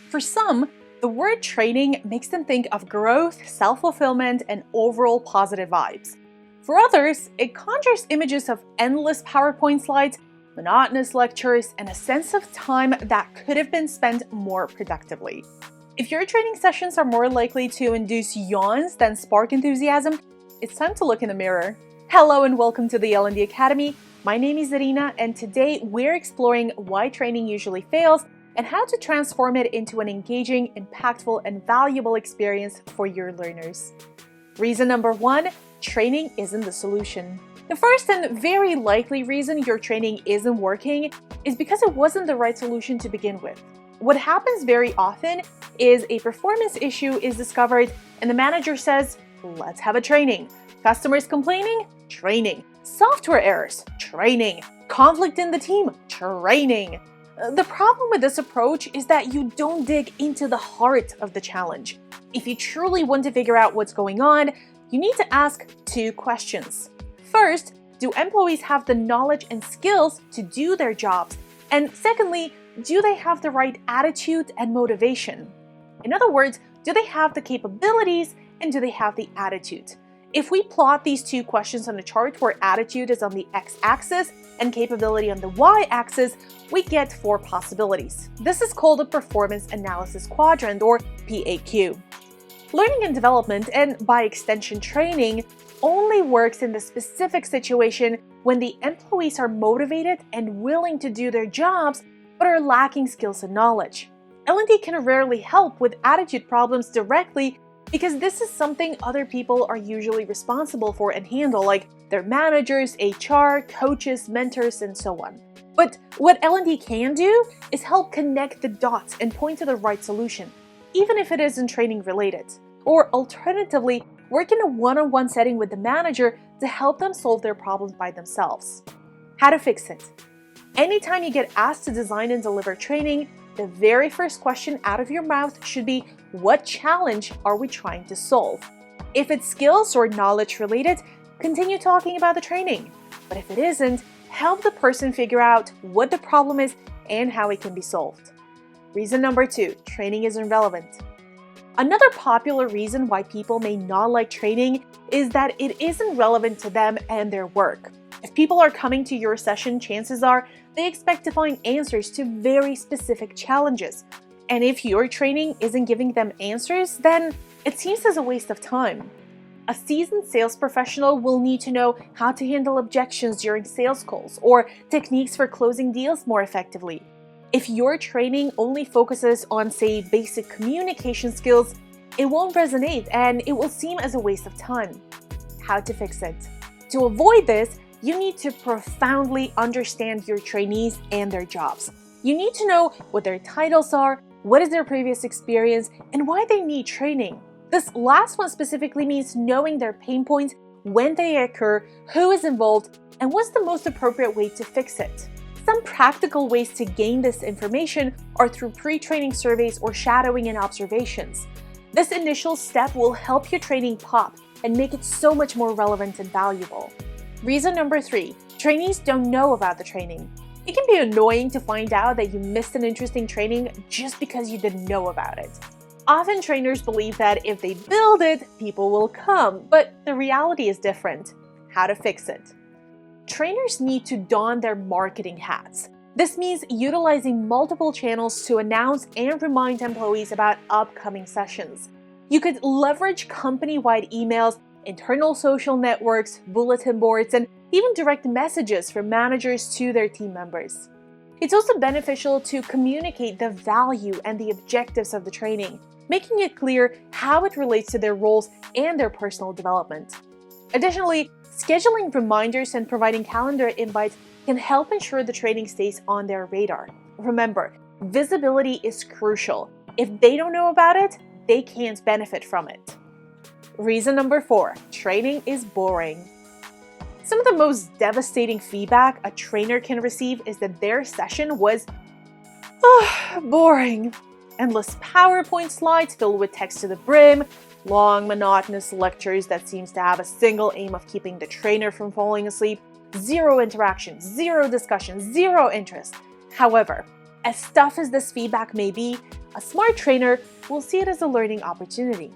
For some, the word training makes them think of growth, self-fulfillment, and overall positive vibes. For others, it conjures images of endless PowerPoint slides, monotonous lectures, and a sense of time that could have been spent more productively. If your training sessions are more likely to induce yawns than spark enthusiasm, it's time to look in the mirror. Hello and welcome to the L&D Academy. My name is Irina, and today we're exploring why training usually fails and how to transform it into an engaging, impactful, and valuable experience for your learners. Reason number 1, training isn't the solution. The first and very likely reason your training isn't working is because it wasn't the right solution to begin with. What happens very often is a performance issue is discovered and the manager says, let's have a training. Customers complaining? Training. Software errors? Training. Conflict in the team? Training. The problem with this approach is that you don't dig into the heart of the challenge. If you truly want to figure out what's going on, you need to ask 2 questions. First, do employees have the knowledge and skills to do their jobs? And secondly, do they have the right attitude and motivation? In other words, do they have the capabilities and do they have the attitude? If we plot these 2 questions on a chart where attitude is on the x-axis and capability on the y-axis, we get 4 possibilities. This is called a performance analysis quadrant, or PAQ. Learning and development, and by extension training, only works in the specific situation when the employees are motivated and willing to do their jobs but are lacking skills and knowledge. L&D can rarely help with attitude problems directly because this is something other people are usually responsible for and handle, like their managers, HR, coaches, mentors, and so on. But what L&D can do is help connect the dots and point to the right solution, even if it isn't training related. Or alternatively, work in a one-on-one setting with the manager to help them solve their problems by themselves. How to fix it? Anytime you get asked to design and deliver training, the very first question out of your mouth should be, what challenge are we trying to solve? If it's skills or knowledge related, continue talking about the training. But if it isn't, help the person figure out what the problem is and how it can be solved. Reason number 2, training isn't relevant. Another popular reason why people may not like training is that it isn't relevant to them and their work. If people are coming to your session, chances are they expect to find answers to very specific challenges. And if your training isn't giving them answers, then it seems as a waste of time. A seasoned sales professional will need to know how to handle objections during sales calls or techniques for closing deals more effectively. If your training only focuses on, say, basic communication skills, it won't resonate and it will seem as a waste of time. How to fix it? To avoid this, you need to profoundly understand your trainees and their jobs. You need to know what their titles are, what is their previous experience, and why they need training. This last one specifically means knowing their pain points, when they occur, who is involved, and what's the most appropriate way to fix it. Some practical ways to gain this information are through pre-training surveys or shadowing and observations. This initial step will help your training pop and make it so much more relevant and valuable. Reason number 3, trainees don't know about the training. It can be annoying to find out that you missed an interesting training just because you didn't know about it. Often trainers believe that if they build it, people will come, but the reality is different. How to fix it? Trainers need to don their marketing hats. This means utilizing multiple channels to announce and remind employees about upcoming sessions. You could leverage company-wide emails, internal social networks, bulletin boards, and even direct messages from managers to their team members. It's also beneficial to communicate the value and the objectives of the training, making it clear how it relates to their roles and their personal development. Additionally, scheduling reminders and providing calendar invites can help ensure the training stays on their radar. Remember, visibility is crucial. If they don't know about it, they can't benefit from it. Reason number 4, training is boring. Some of the most devastating feedback a trainer can receive is that their session was boring. Endless PowerPoint slides filled with text to the brim, long monotonous lectures that seems to have a single aim of keeping the trainer from falling asleep, zero interaction, zero discussion, zero interest. However, As tough as this feedback may be, a smart trainer will see it as a learning opportunity.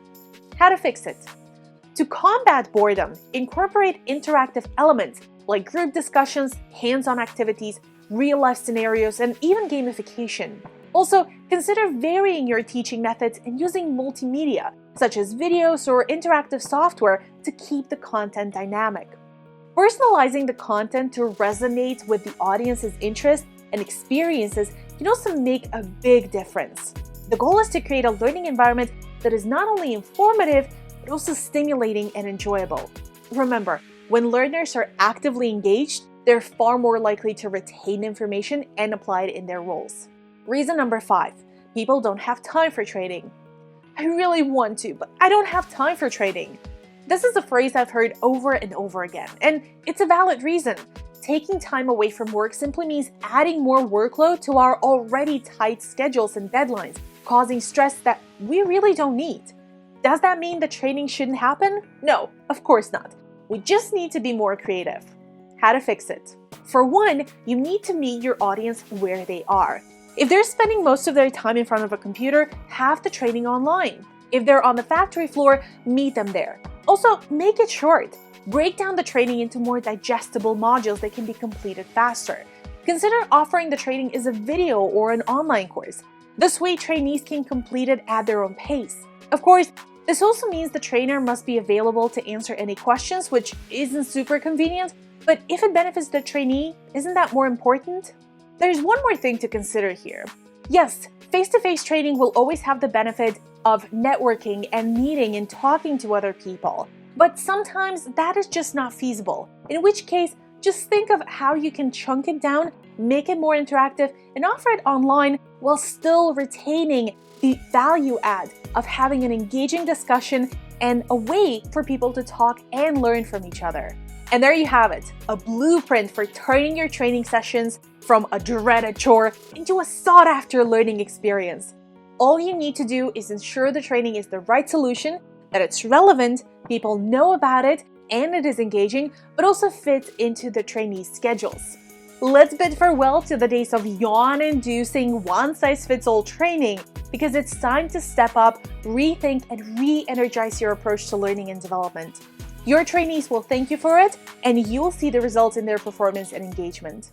How to fix it? To combat boredom, incorporate interactive elements like group discussions, hands-on activities, real-life scenarios, and even gamification. Also, consider varying your teaching methods and using multimedia, such as videos or interactive software, to keep the content dynamic. Personalizing the content to resonate with the audience's interests and experiences can also make a big difference. The goal is to create a learning environment that is not only informative, but also stimulating and enjoyable. Remember, when learners are actively engaged, they're far more likely to retain information and apply it in their roles. Reason number 5, people don't have time for training. I really want to, but I don't have time for training. This is a phrase I've heard over and over again, and it's a valid reason. Taking time away from work simply means adding more workload to our already tight schedules and deadlines, causing stress that we really don't need. Does that mean that training shouldn't happen? No, of course not. We just need to be more creative. How to fix it? For one, you need to meet your audience where they are. If they're spending most of their time in front of a computer, have the training online. If they're on the factory floor, meet them there. Also, make it short. Break down the training into more digestible modules that can be completed faster. Consider offering the training as a video or an online course. This way, trainees can complete it at their own pace. Of course, this also means the trainer must be available to answer any questions, which isn't super convenient, but if it benefits the trainee, isn't that more important? There's one more thing to consider here. Yes, face-to-face training will always have the benefit of networking and meeting and talking to other people. But sometimes that is just not feasible, in which case, just think of how you can chunk it down, make it more interactive, and offer it online while still retaining the value add of having an engaging discussion and a way for people to talk and learn from each other. And there you have it, a blueprint for turning your training sessions from a dreaded chore into a sought-after learning experience. All you need to do is ensure the training is the right solution, that it's relevant, people know about it, and it is engaging, but also fits into the trainees' schedules. Let's bid farewell to the days of yawn-inducing one-size-fits-all training, because it's time to step up, rethink, and re-energize your approach to learning and development. Your trainees will thank you for it, and you'll see the results in their performance and engagement.